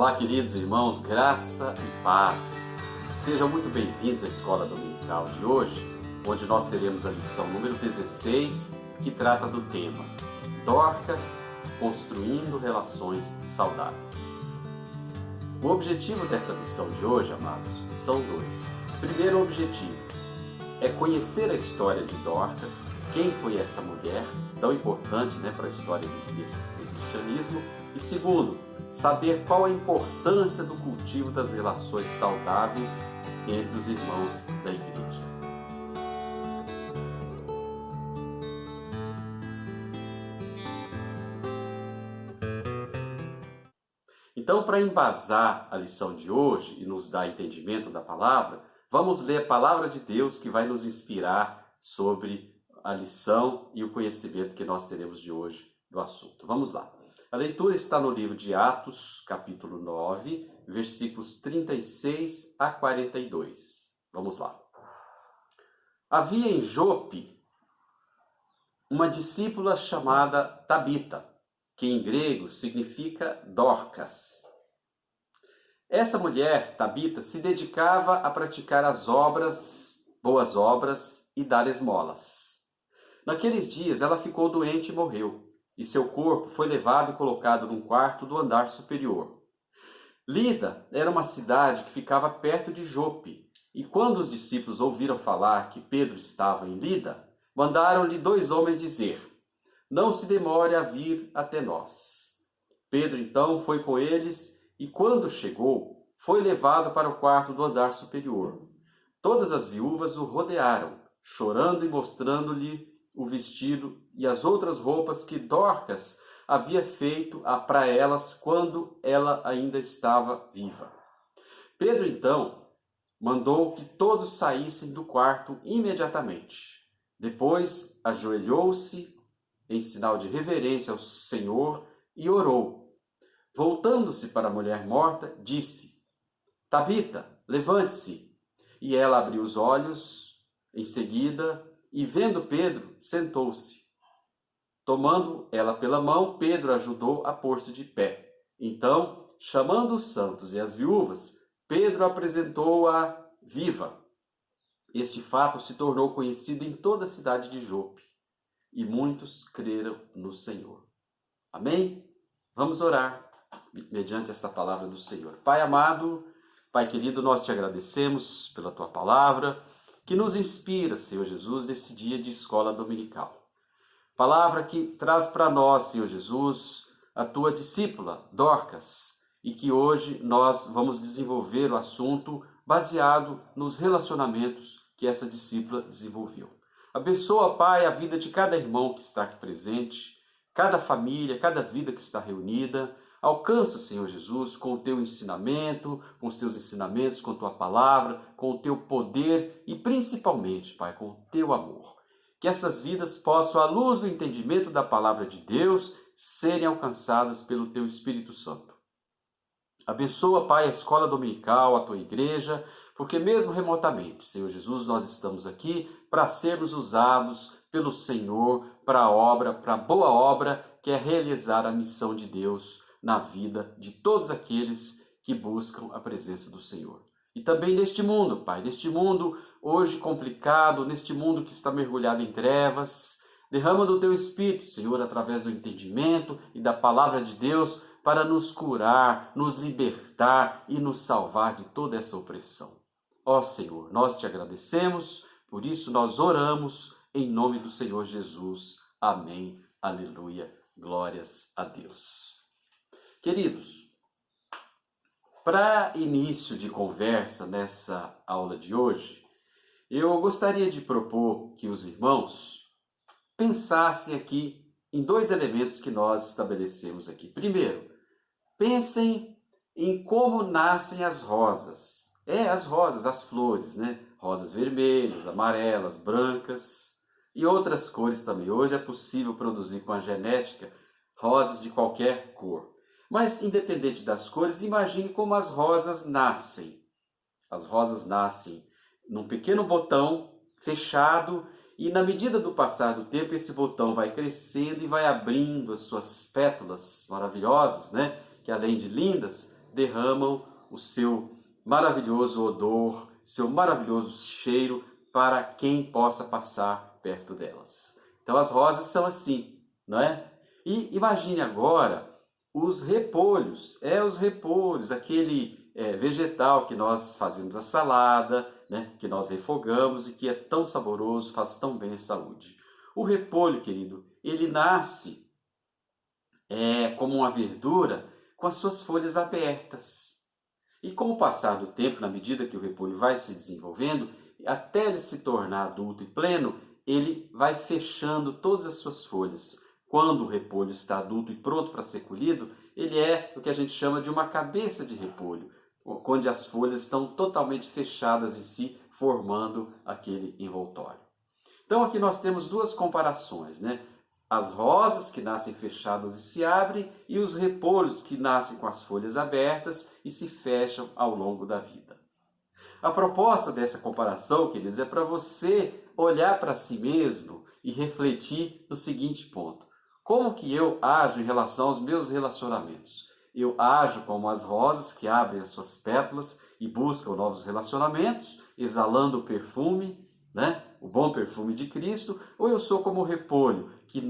Olá, queridos irmãos, graça e paz. Sejam muito bem-vindos à Escola Dominical de hoje, onde nós teremos a lição número 16, que trata do tema Dorcas construindo relações saudáveis. O objetivo dessa lição de hoje, amados, são dois. Primeiro objetivo é conhecer a história de Dorcas, quem foi essa mulher tão importante para a história do cristianismo. E segundo, saber qual a importância do cultivo das relações saudáveis entre os irmãos da igreja. Então, para embasar a lição de hoje e nos dar entendimento da palavra, vamos ler a palavra de Deus que vai nos inspirar sobre a lição e o conhecimento que nós teremos de hoje do assunto. Vamos lá. A leitura está no livro de Atos, capítulo 9, versículos 36 a 42. Vamos lá. Havia em Jope uma discípula chamada Tabita, que em grego significa Dorcas. Essa mulher, Tabita, se dedicava a praticar as boas obras e dar esmolas. Naqueles dias ela ficou doente e morreu. E seu corpo foi levado e colocado num quarto do andar superior. Lida era uma cidade que ficava perto de Jope, e quando os discípulos ouviram falar que Pedro estava em Lida, mandaram-lhe 2 homens dizer: "Não se demore a vir até nós." Pedro então foi com eles, e quando chegou, foi levado para o quarto do andar superior. Todas as viúvas o rodearam, chorando e mostrando-lhe o vestido e as outras roupas que Dorcas havia feito para elas quando ela ainda estava viva. Pedro, então, mandou que todos saíssem do quarto imediatamente. Depois, ajoelhou-se em sinal de reverência ao Senhor e orou. Voltando-se para a mulher morta, disse: "Tabita, levante-se." E ela abriu os olhos em seguida, e vendo Pedro, sentou-se. Tomando ela pela mão, Pedro ajudou a pôr-se de pé. Então, chamando os santos e as viúvas, Pedro apresentou-a viva. Este fato se tornou conhecido em toda a cidade de Jope, e muitos creram no Senhor. Amém? Vamos orar mediante esta palavra do Senhor. Pai amado, Pai querido, nós te agradecemos pela tua palavra, que nos inspira, Senhor Jesus, nesse dia de escola dominical. Palavra que traz para nós, Senhor Jesus, a tua discípula, Dorcas, e que hoje nós vamos desenvolver o assunto baseado nos relacionamentos que essa discípula desenvolveu. Abençoa, Pai, a vida de cada irmão que está aqui presente, cada família, cada vida que está reunida. Alcança, Senhor Jesus, com o teu ensinamento, com os teus ensinamentos, com a tua palavra, com o teu poder e principalmente, Pai, com o teu amor. Que essas vidas possam, à luz do entendimento da palavra de Deus, serem alcançadas pelo teu Espírito Santo. Abençoa, Pai, a escola dominical, a tua igreja, porque mesmo remotamente, Senhor Jesus, nós estamos aqui para sermos usados pelo Senhor para a obra, para a boa obra, que é realizar a missão de Deus na vida de todos aqueles que buscam a presença do Senhor. E também neste mundo, Pai, neste mundo hoje complicado, neste mundo que está mergulhado em trevas, derrama do teu Espírito, Senhor, através do entendimento e da palavra de Deus, para nos curar, nos libertar e nos salvar de toda essa opressão. Ó Senhor, nós te agradecemos, por isso nós oramos em nome do Senhor Jesus. Amém. Aleluia. Glórias a Deus. Queridos, para início de conversa nessa aula de hoje, eu gostaria de propor que os irmãos pensassem aqui em 2 elementos que nós estabelecemos aqui. Primeiro, pensem em como nascem as rosas. As rosas, as flores, Rosas vermelhas, amarelas, brancas e outras cores também. Hoje é possível produzir com a genética rosas de qualquer cor. Mas, independente das cores, imagine como as rosas nascem. As rosas nascem num pequeno botão fechado e, na medida do passar do tempo, esse botão vai crescendo e vai abrindo as suas pétalas maravilhosas, que além de lindas, derramam o seu maravilhoso odor, seu maravilhoso cheiro para quem possa passar perto delas. Então as rosas são assim, não é? E imagine agora os repolhos, aquele vegetal que nós fazemos a salada, né, que nós refogamos e que é tão saboroso, faz tão bem à saúde. O repolho, querido, ele nasce como uma verdura com as suas folhas abertas. E com o passar do tempo, na medida que o repolho vai se desenvolvendo, até ele se tornar adulto e pleno, ele vai fechando todas as suas folhas. Quando o repolho está adulto e pronto para ser colhido, ele é o que a gente chama de uma cabeça de repolho, onde as folhas estão totalmente fechadas em si, formando aquele envoltório. Então aqui nós temos duas comparações, né? As rosas que nascem fechadas e se abrem e os repolhos que nascem com as folhas abertas e se fecham ao longo da vida. A proposta dessa comparação, queridos, é para você olhar para si mesmo e refletir no seguinte ponto: como que eu ajo em relação aos meus relacionamentos? Eu ajo como as rosas que abrem as suas pétalas e buscam novos relacionamentos, exalando o perfume, né? O bom perfume de Cristo, ou eu sou como o repolho, que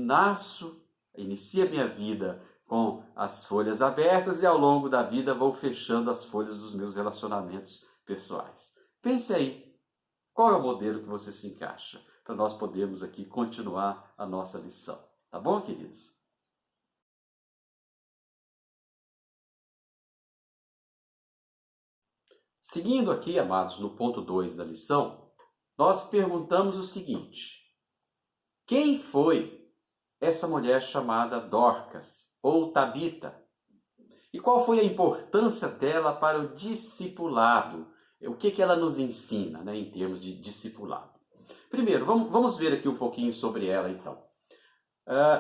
inicia minha vida com as folhas abertas e ao longo da vida vou fechando as folhas dos meus relacionamentos pessoais. Pense aí, qual é o modelo que você se encaixa, para nós podermos aqui continuar a nossa lição. Tá bom, queridos? Seguindo aqui, amados, no ponto 2 da lição, nós perguntamos o seguinte: quem foi essa mulher chamada Dorcas ou Tabita? E qual foi a importância dela para o discipulado? O que ela nos ensina, né, em termos de discipulado? Primeiro, vamos ver aqui um pouquinho sobre ela, então.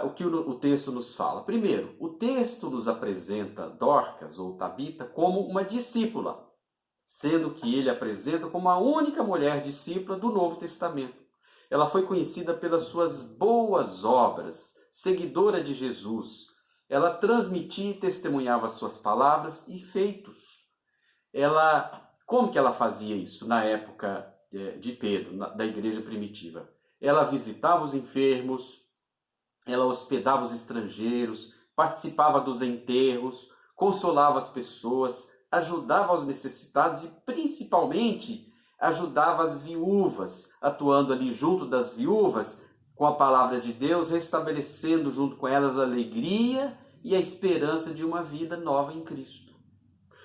O que o texto nos fala. Primeiro, o texto nos apresenta Dorcas ou Tabita como uma discípula, sendo que ele apresenta como a única mulher discípula do Novo Testamento. Ela foi conhecida pelas suas boas obras, seguidora de Jesus. Ela transmitia e testemunhava suas palavras e feitos. Como que ela fazia isso na época de Pedro, da igreja primitiva? Ela visitava os enfermos, ela hospedava os estrangeiros, participava dos enterros, consolava as pessoas, ajudava os necessitados e, principalmente, ajudava as viúvas, atuando ali junto das viúvas, com a palavra de Deus, restabelecendo junto com elas a alegria e a esperança de uma vida nova em Cristo.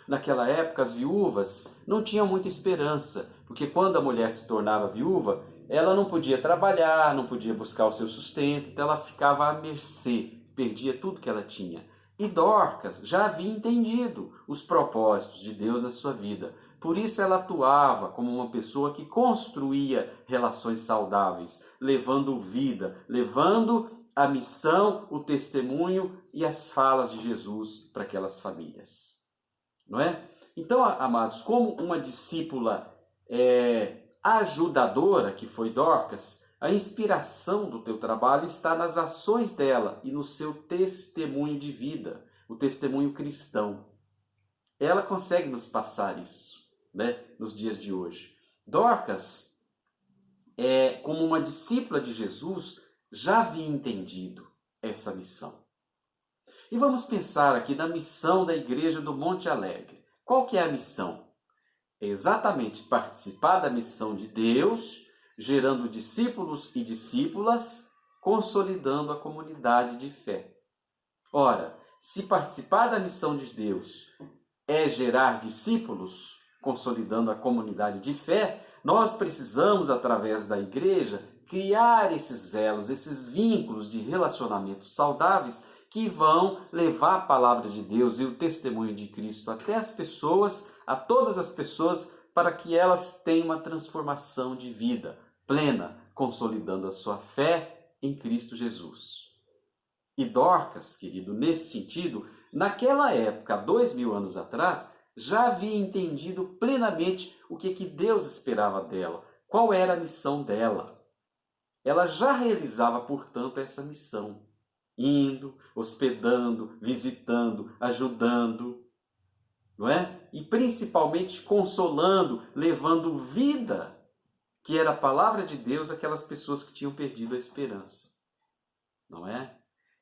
Naquela época, as viúvas não tinham muita esperança, porque quando a mulher se tornava viúva, ela não podia trabalhar, não podia buscar o seu sustento, então ela ficava à mercê, perdia tudo que ela tinha. E Dorcas já havia entendido os propósitos de Deus na sua vida. Por isso ela atuava como uma pessoa que construía relações saudáveis, levando vida, levando a missão, o testemunho e as falas de Jesus para aquelas famílias. Não é? Então, amados, como uma discípula ajudadora, que foi Dorcas, a inspiração do teu trabalho está nas ações dela e no seu testemunho de vida, o testemunho cristão. Ela consegue nos passar isso, né, nos dias de hoje. Dorcas, como uma discípula de Jesus, já havia entendido essa missão. E vamos pensar aqui na missão da Igreja do Monte Alegre. Qual que é a missão? É exatamente participar da missão de Deus, gerando discípulos e discípulas, consolidando a comunidade de fé. Ora, se participar da missão de Deus é gerar discípulos, consolidando a comunidade de fé, nós precisamos, através da igreja, criar esses elos, esses vínculos de relacionamentos saudáveis que vão levar a palavra de Deus e o testemunho de Cristo até as pessoas, a todas as pessoas, para que elas tenham uma transformação de vida plena, consolidando a sua fé em Cristo Jesus. E Dorcas, querido, nesse sentido, naquela época, 2000 anos atrás, já havia entendido plenamente o que Deus esperava dela, qual era a missão dela. Ela já realizava, portanto, essa missão, indo, hospedando, visitando, ajudando. não é? E principalmente consolando, levando vida, que era a palavra de Deus, àquelas pessoas que tinham perdido a esperança, não é?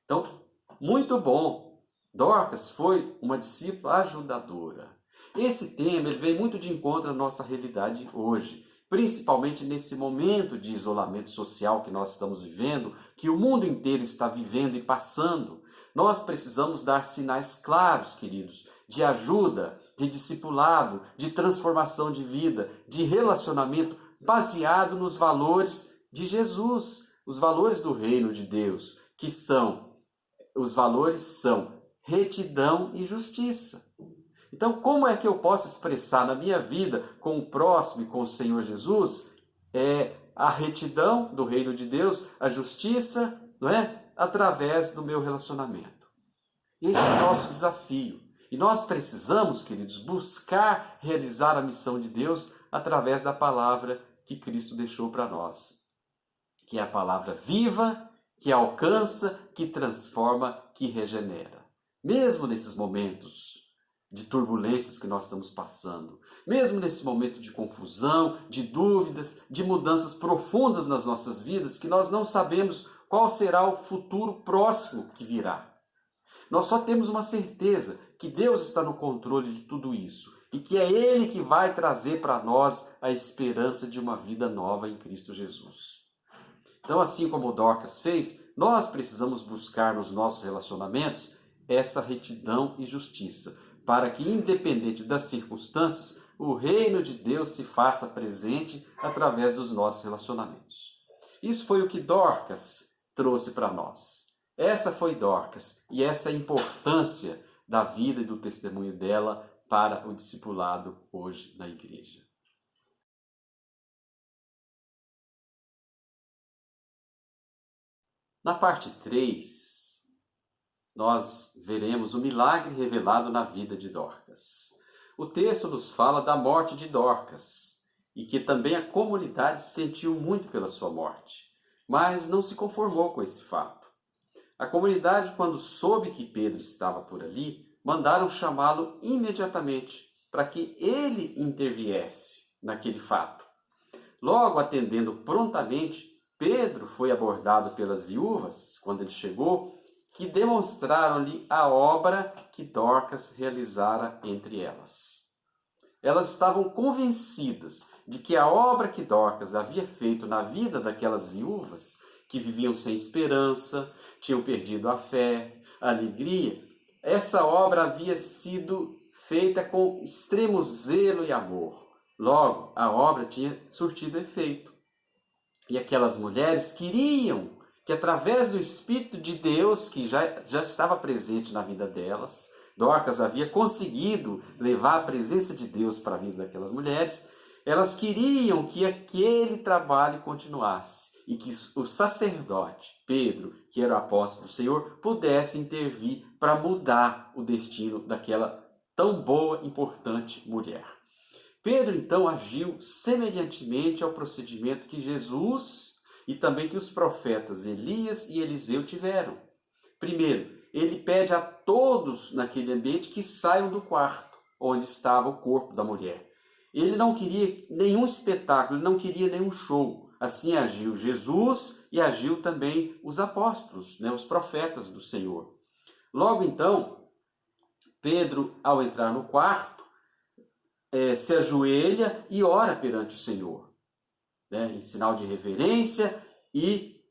Então, muito bom. Dorcas foi uma discípula ajudadora. Esse tema ele vem muito de encontro à nossa realidade hoje, principalmente nesse momento de isolamento social que nós estamos vivendo, que o mundo inteiro está vivendo e passando. Nós precisamos dar sinais claros, queridos, de ajuda, de discipulado, de transformação de vida, de relacionamento baseado nos valores de Jesus, os valores do reino de Deus, que os valores são retidão e justiça. Então, como é que eu posso expressar na minha vida com o próximo e com o Senhor Jesus a retidão do reino de Deus, a justiça, não é? Através do meu relacionamento. Esse é o nosso desafio. E nós precisamos, queridos, buscar realizar a missão de Deus através da palavra que Cristo deixou para nós, que é a palavra viva, que alcança, que transforma, que regenera. Mesmo nesses momentos de turbulências que nós estamos passando, mesmo nesse momento de confusão, de dúvidas, de mudanças profundas nas nossas vidas, que nós não sabemos qual será o futuro próximo que virá. Nós só temos uma certeza, que Deus está no controle de tudo isso e que é Ele que vai trazer para nós a esperança de uma vida nova em Cristo Jesus. Então, assim como Dorcas fez, nós precisamos buscar nos nossos relacionamentos essa retidão e justiça, para que, independente das circunstâncias, o reino de Deus se faça presente através dos nossos relacionamentos. Isso foi o que Dorcas trouxe para nós. Essa foi Dorcas e essa é a importância da vida e do testemunho dela para o discipulado hoje na igreja. Na parte 3, nós veremos o milagre revelado na vida de Dorcas. O texto nos fala da morte de Dorcas e que também a comunidade sentiu muito pela sua morte, mas não se conformou com esse fato. A comunidade, quando soube que Pedro estava por ali, mandaram chamá-lo imediatamente para que ele interviesse naquele fato. Logo, atendendo prontamente, Pedro foi abordado pelas viúvas, quando ele chegou, que demonstraram-lhe a obra que Dorcas realizara entre elas. Elas estavam convencidas de que a obra que Dorcas havia feito na vida daquelas viúvas, que viviam sem esperança, tinham perdido a fé, a alegria, essa obra havia sido feita com extremo zelo e amor. Logo, a obra tinha surtido efeito. E aquelas mulheres queriam que, através do Espírito de Deus, que já estava presente na vida delas, Dorcas havia conseguido levar a presença de Deus para a vida daquelas mulheres, elas queriam que aquele trabalho continuasse e que o sacerdote, Pedro, que era o apóstolo do Senhor, pudesse intervir para mudar o destino daquela tão boa, importante mulher. Pedro, então, agiu semelhantemente ao procedimento que Jesus e também que os profetas Elias e Eliseu tiveram. Primeiro, ele pede a todos naquele ambiente que saiam do quarto onde estava o corpo da mulher. Ele não queria nenhum espetáculo, ele não queria nenhum show. Assim agiu Jesus e agiu também os apóstolos, os profetas do Senhor. Logo então, Pedro, ao entrar no quarto, se ajoelha e ora perante o Senhor, em sinal de reverência e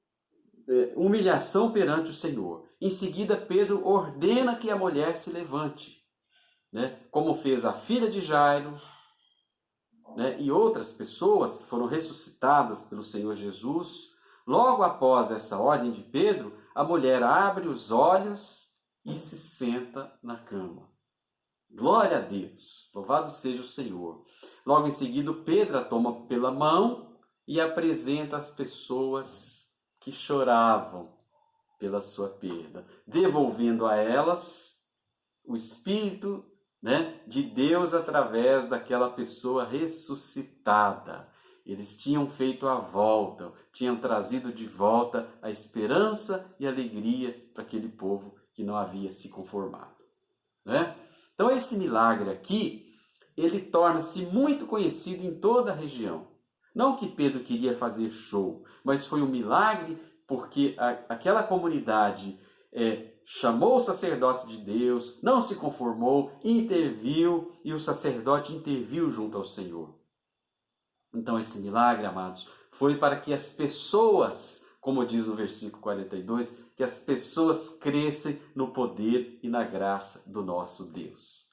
humilhação perante o Senhor. Em seguida, Pedro ordena que a mulher se levante, como fez a filha de Jairo, e outras pessoas que foram ressuscitadas pelo Senhor Jesus. Logo após essa ordem de Pedro, a mulher abre os olhos e se senta na cama. Glória a Deus, louvado seja o Senhor. Logo em seguida, Pedro a toma pela mão e apresenta as pessoas que choravam pela sua perda, devolvendo a elas o Espírito de Deus através daquela pessoa ressuscitada. Eles tinham feito a volta, tinham trazido de volta a esperança e a alegria para aquele povo que não havia se conformado. Então esse milagre aqui, ele torna-se muito conhecido em toda a região. Não que Pedro queria fazer show, mas foi um milagre porque aquela comunidade chamou o sacerdote de Deus, não se conformou, interviu e o sacerdote interviu junto ao Senhor. Então esse milagre, amados, foi para que as pessoas, como diz no versículo 42, que as pessoas crescem no poder e na graça do nosso Deus.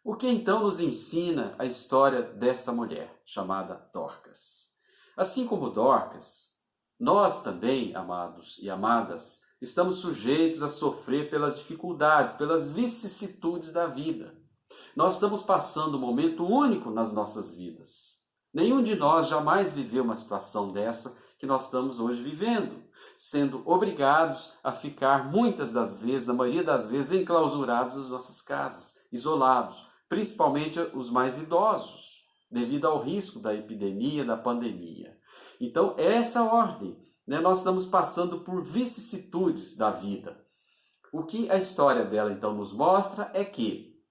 O que então nos ensina a história dessa mulher, chamada Dorcas? Assim como Dorcas, nós também, amados e amadas, estamos sujeitos a sofrer pelas dificuldades, pelas vicissitudes da vida. Nós estamos passando um momento único nas nossas vidas. Nenhum de nós jamais viveu uma situação dessa que nós estamos hoje vivendo, sendo obrigados a ficar muitas das vezes, na maioria das vezes, enclausurados nas nossas casas, isolados, principalmente os mais idosos, devido ao risco da epidemia, da pandemia. Então, essa ordem, nós estamos passando por vicissitudes da vida. O que a história dela, então, nos mostra é que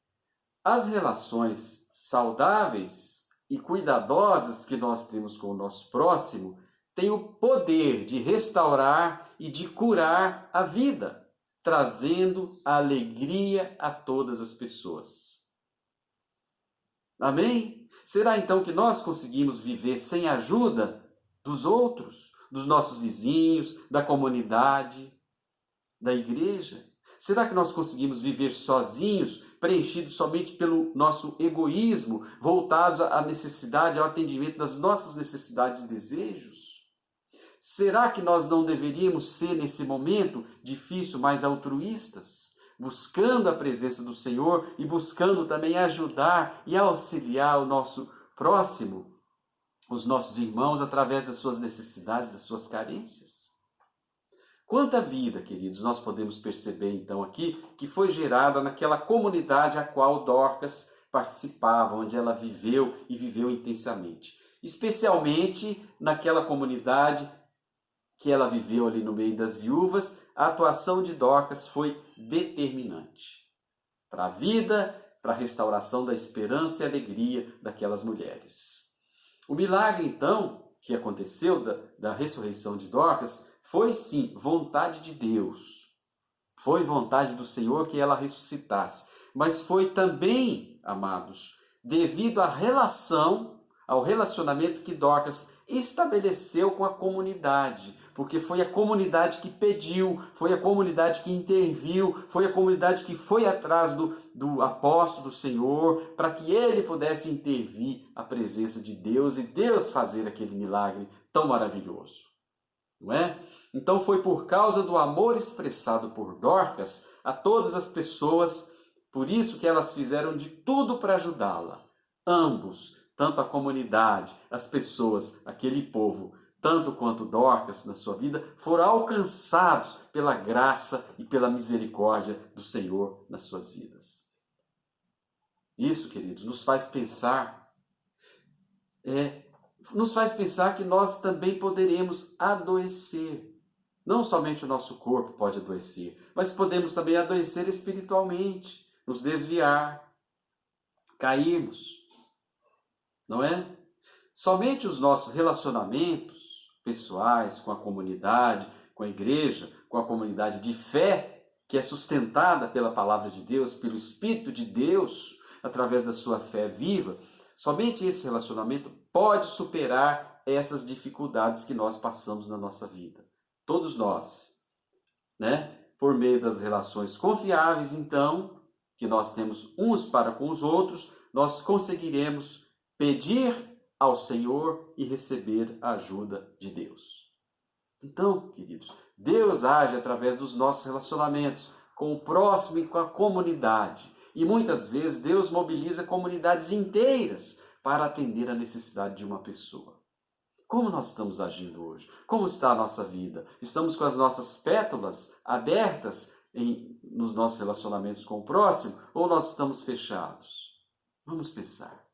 as relações saudáveis e cuidadosas que nós temos com o nosso próximo têm o poder de restaurar e de curar a vida, trazendo alegria a todas as pessoas. Amém? Será então que nós conseguimos viver sem a ajuda dos outros, dos nossos vizinhos, da comunidade, da igreja? Será que nós conseguimos viver sozinhos, preenchidos somente pelo nosso egoísmo, voltados à necessidade, ao atendimento das nossas necessidades e desejos? Será que nós não deveríamos ser, nesse momento difícil, mais altruístas? Buscando a presença do Senhor e buscando também ajudar e auxiliar o nosso próximo, os nossos irmãos, através das suas necessidades, das suas carências. Quanta vida, queridos, nós podemos perceber então aqui que foi gerada naquela comunidade a qual Dorcas participava, onde ela viveu e viveu intensamente. Especialmente naquela comunidade que ela viveu ali no meio das viúvas, a atuação de Dorcas foi determinante para a vida, para a restauração da esperança e alegria daquelas mulheres. O milagre, então, que aconteceu da ressurreição de Dorcas, foi sim vontade de Deus. Foi vontade do Senhor que ela ressuscitasse. Mas foi também, amados, devido ao relacionamento que Dorcas estabeleceu com a comunidade, porque foi a comunidade que pediu, foi a comunidade que interviu, foi a comunidade que foi atrás do apóstolo do Senhor, para que ele pudesse intervir a presença de Deus e Deus fazer aquele milagre tão maravilhoso. Não é? Então foi por causa do amor expressado por Dorcas a todas as pessoas, por isso que elas fizeram de tudo para ajudá-la. Ambos, tanto a comunidade, as pessoas, aquele povo, tanto quanto Dorcas na sua vida, foram alcançados pela graça e pela misericórdia do Senhor nas suas vidas. Isso, queridos, nos faz pensar que nós também poderemos adoecer. Não somente o nosso corpo pode adoecer, mas podemos também adoecer espiritualmente, nos desviar, cairmos, não é? Somente os nossos relacionamentos pessoais com a comunidade, com a igreja, com a comunidade de fé, que é sustentada pela palavra de Deus, pelo Espírito de Deus, através da sua fé viva, somente esse relacionamento pode superar essas dificuldades que nós passamos na nossa vida. Todos nós, né? Por meio das relações confiáveis, então, que nós temos uns para com os outros, nós conseguiremos pedir ao Senhor e receber a ajuda de Deus. Então, queridos, Deus age através dos nossos relacionamentos com o próximo e com a comunidade. E muitas vezes Deus mobiliza comunidades inteiras para atender a necessidade de uma pessoa. Como nós estamos agindo hoje? Como está a nossa vida? Estamos com as nossas pétalas abertas nos nossos relacionamentos com o próximo ou nós estamos fechados? Vamos pensar.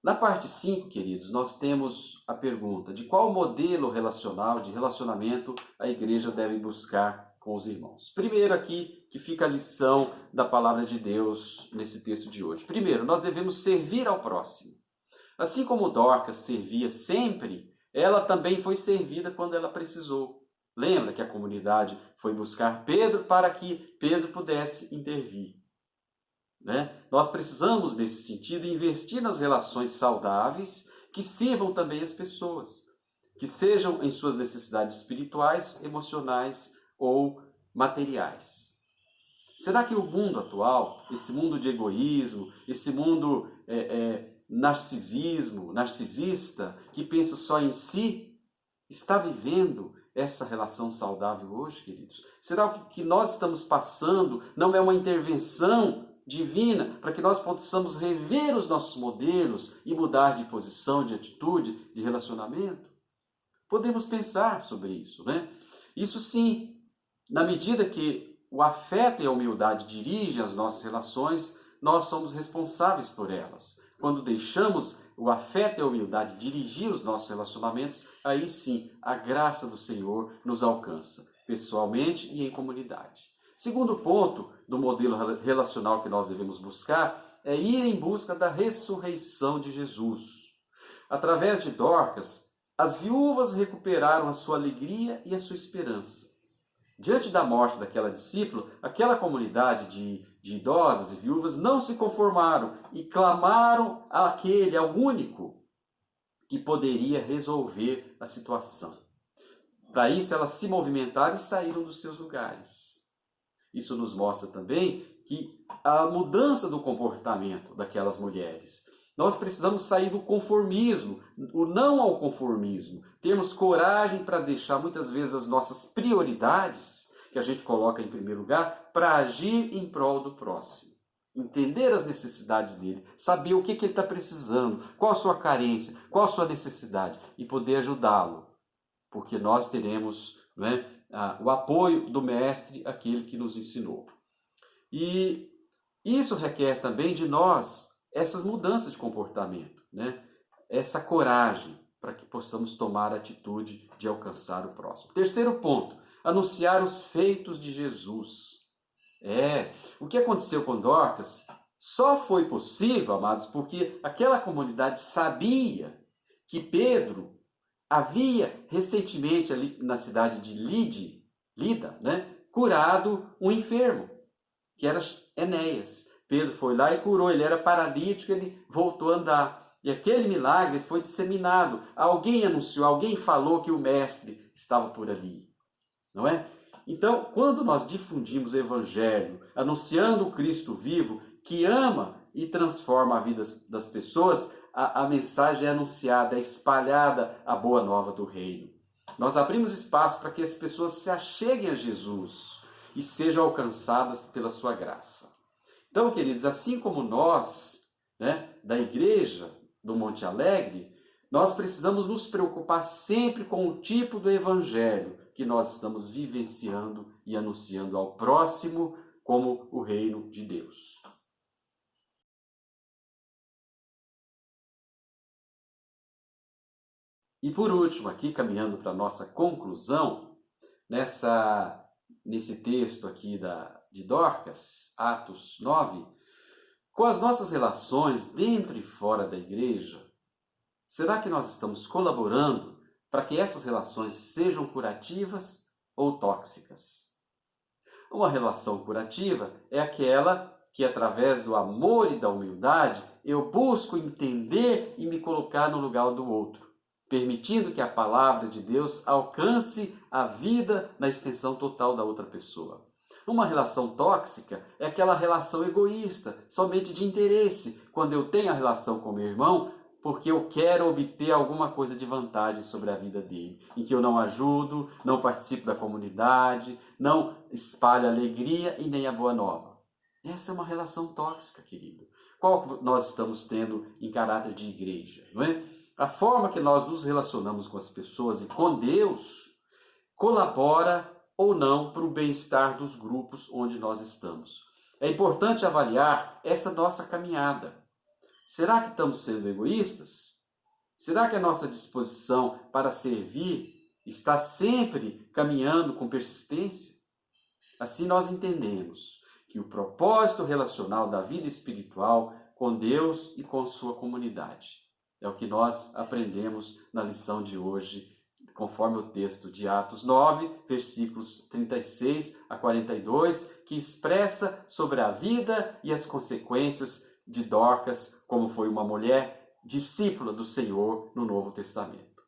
Na parte 5, queridos, nós temos a pergunta de qual modelo relacional, de relacionamento, a igreja deve buscar com os irmãos. Primeiro aqui, que fica a lição da palavra de Deus nesse texto de hoje. Primeiro, nós devemos servir ao próximo. Assim como Dorcas servia sempre, ela também foi servida quando ela precisou. Lembra que a comunidade foi buscar Pedro para que Pedro pudesse intervir. Nós precisamos, nesse sentido, investir nas relações saudáveis que sirvam também as pessoas, que sejam em suas necessidades espirituais, emocionais ou materiais. Será que o mundo atual, esse mundo de egoísmo, esse mundo narcisista, que pensa só em si, está vivendo essa relação saudável hoje, queridos? Será que o que nós estamos passando não é uma intervenção divina para que nós possamos rever os nossos modelos e mudar de posição, de atitude, de relacionamento? Podemos pensar sobre isso, Isso sim, na medida que o afeto e a humildade dirigem as nossas relações, nós somos responsáveis por elas. Quando deixamos o afeto e a humildade dirigir os nossos relacionamentos, aí sim a graça do Senhor nos alcança, pessoalmente e em comunidade. Segundo ponto do modelo relacional que nós devemos buscar é ir em busca da ressurreição de Jesus. Através de Dorcas, as viúvas recuperaram a sua alegria e a sua esperança. Diante da morte daquela discípula, aquela comunidade de idosas e viúvas não se conformaram e clamaram ao único que poderia resolver a situação. Para isso, elas se movimentaram e saíram dos seus lugares. Isso nos mostra também que a mudança do comportamento daquelas mulheres. Nós precisamos sair do conformismo, o não ao conformismo. Termos coragem para deixar muitas vezes as nossas prioridades, que a gente coloca em primeiro lugar, para agir em prol do próximo. Entender as necessidades dele, saber o que ele está precisando, qual a sua carência, qual a sua necessidade e poder ajudá-lo. Porque nós teremos o apoio do Mestre, aquele que nos ensinou. E isso requer também de nós essas mudanças de comportamento, essa coragem para que possamos tomar a atitude de alcançar o próximo. Terceiro ponto, anunciar os feitos de Jesus. O que aconteceu com Dorcas só foi possível, amados, porque aquela comunidade sabia que Pedro havia recentemente ali na cidade de Lida, curado um enfermo, que era Enéas. Pedro foi lá e curou, ele era paralítico, ele voltou a andar. E aquele milagre foi disseminado. Alguém anunciou, alguém falou que o mestre estava por ali. Não é? Então, quando nós difundimos o Evangelho, anunciando o Cristo vivo, que ama e transforma a vida das pessoas, a mensagem é anunciada, é espalhada a boa nova do reino. Nós abrimos espaço para que as pessoas se acheguem a Jesus e sejam alcançadas pela sua graça. Então, queridos, assim como nós, da igreja do Monte Alegre, nós precisamos nos preocupar sempre com o tipo do evangelho que nós estamos vivenciando e anunciando ao próximo como o reino de Deus. E por último, aqui caminhando para a nossa conclusão, nesse texto aqui de Dorcas, Atos 9, com as nossas relações dentro e fora da igreja, será que nós estamos colaborando para que essas relações sejam curativas ou tóxicas? Uma relação curativa é aquela que, através do amor e da humildade, eu busco entender e me colocar no lugar do outro, permitindo que a palavra de Deus alcance a vida na extensão total da outra pessoa. Uma relação tóxica é aquela relação egoísta, somente de interesse, quando eu tenho a relação com meu irmão, porque eu quero obter alguma coisa de vantagem sobre a vida dele, em que eu não ajudo, não participo da comunidade, não espalho alegria e nem a boa nova. Essa é uma relação tóxica, querido. Qual nós estamos tendo em caráter de igreja, não é? A forma que nós nos relacionamos com as pessoas e com Deus colabora ou não para o bem-estar dos grupos onde nós estamos. É importante avaliar essa nossa caminhada. Será que estamos sendo egoístas? Será que a nossa disposição para servir está sempre caminhando com persistência? Assim nós entendemos que o propósito relacional da vida espiritual com Deus e com sua comunidade é o que nós aprendemos na lição de hoje, conforme o texto de Atos 9, versículos 36 a 42, que expressa sobre a vida e as consequências de Dorcas, como foi uma mulher discípula do Senhor no Novo Testamento.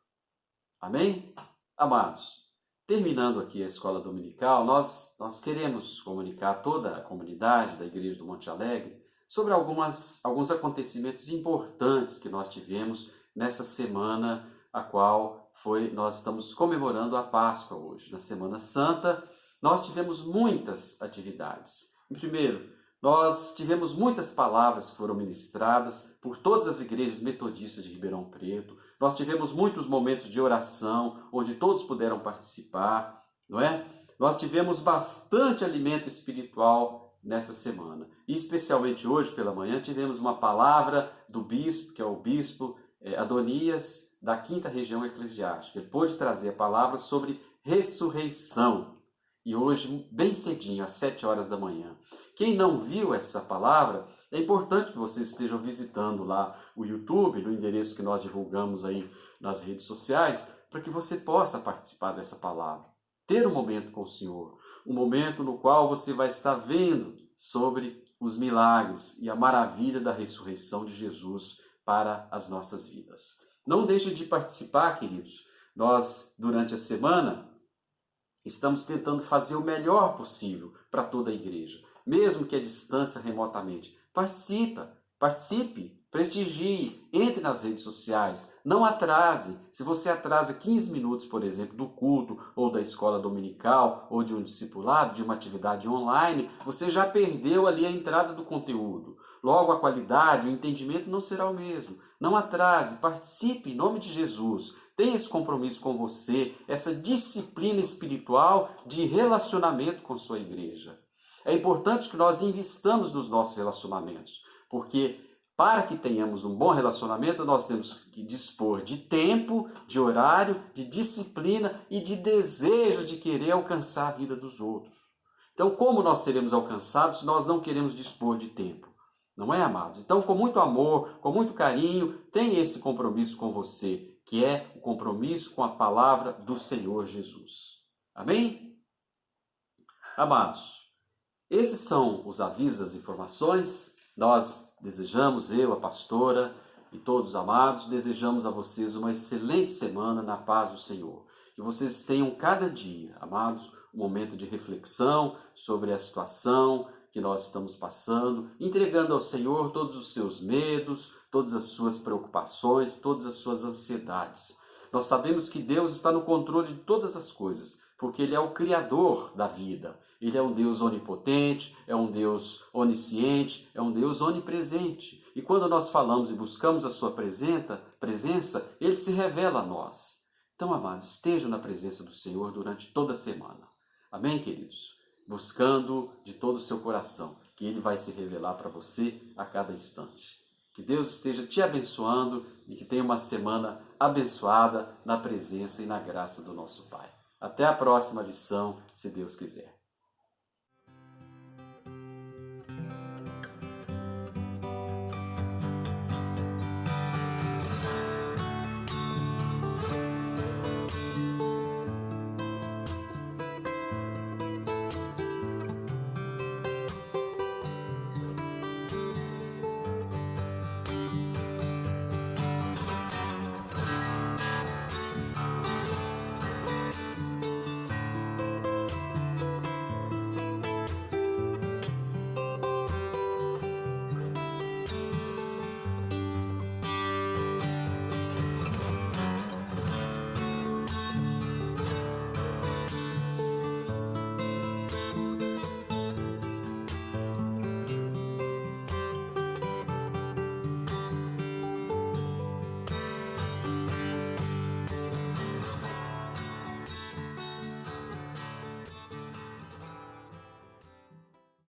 Amém? Amados, terminando aqui a escola dominical, nós queremos comunicar a toda a comunidade da Igreja do Monte Alegre sobre alguns acontecimentos importantes que nós tivemos nessa semana, a qual nós estamos comemorando a Páscoa hoje. Na Semana Santa, nós tivemos muitas atividades. Em primeiro, nós tivemos muitas palavras que foram ministradas por todas as igrejas metodistas de Ribeirão Preto. Nós tivemos muitos momentos de oração, onde todos puderam participar, não é? Nós tivemos bastante alimento espiritual nessa semana. E especialmente hoje pela manhã tivemos uma palavra do bispo, que é o bispo Adonias, da 5ª Região Eclesiástica. Ele pôde trazer a palavra sobre ressurreição. E hoje, bem cedinho, às 7 horas da manhã. Quem não viu essa palavra, é importante que vocês estejam visitando lá o YouTube, no endereço que nós divulgamos aí nas redes sociais, para que você possa participar dessa palavra. Ter um momento com o Senhor, um momento no qual você vai estar vendo sobre os milagres e a maravilha da ressurreição de Jesus para as nossas vidas. Não deixe de participar, queridos. Nós, durante a semana, estamos tentando fazer o melhor possível para toda a igreja, mesmo que à distância, remotamente. Participe, prestigie, entre nas redes sociais, não atrase. Se você atrasa 15 minutos, por exemplo, do culto, ou da escola dominical, ou de um discipulado, de uma atividade online, você já perdeu ali a entrada do conteúdo. Logo, a qualidade, o entendimento não será o mesmo. Não atrase, participe em nome de Jesus. Tenha esse compromisso com você, essa disciplina espiritual de relacionamento com sua igreja. É importante que nós investamos nos nossos relacionamentos, porque para que tenhamos um bom relacionamento, nós temos que dispor de tempo, de horário, de disciplina e de desejo de querer alcançar a vida dos outros. Então, como nós seremos alcançados se nós não queremos dispor de tempo? Não é, amados? Então, com muito amor, com muito carinho, tenha esse compromisso com você, que é o compromisso com a palavra do Senhor Jesus. Amém? Amados, esses são os avisos, as informações. Nós desejamos, eu, a pastora e todos os amados, desejamos a vocês uma excelente semana na paz do Senhor. Que vocês tenham cada dia, amados, um momento de reflexão sobre a situação que nós estamos passando, entregando ao Senhor todos os seus medos, todas as suas preocupações, todas as suas ansiedades. Nós sabemos que Deus está no controle de todas as coisas, porque Ele é o Criador da vida. Ele é um Deus onipotente, é um Deus onisciente, é um Deus onipresente. E quando nós falamos e buscamos a sua presença, Ele se revela a nós. Então, amados, estejam na presença do Senhor durante toda a semana. Amém, queridos? Buscando de todo o seu coração, que Ele vai se revelar para você a cada instante. Que Deus esteja te abençoando e que tenha uma semana abençoada na presença e na graça do nosso Pai. Até a próxima lição, se Deus quiser.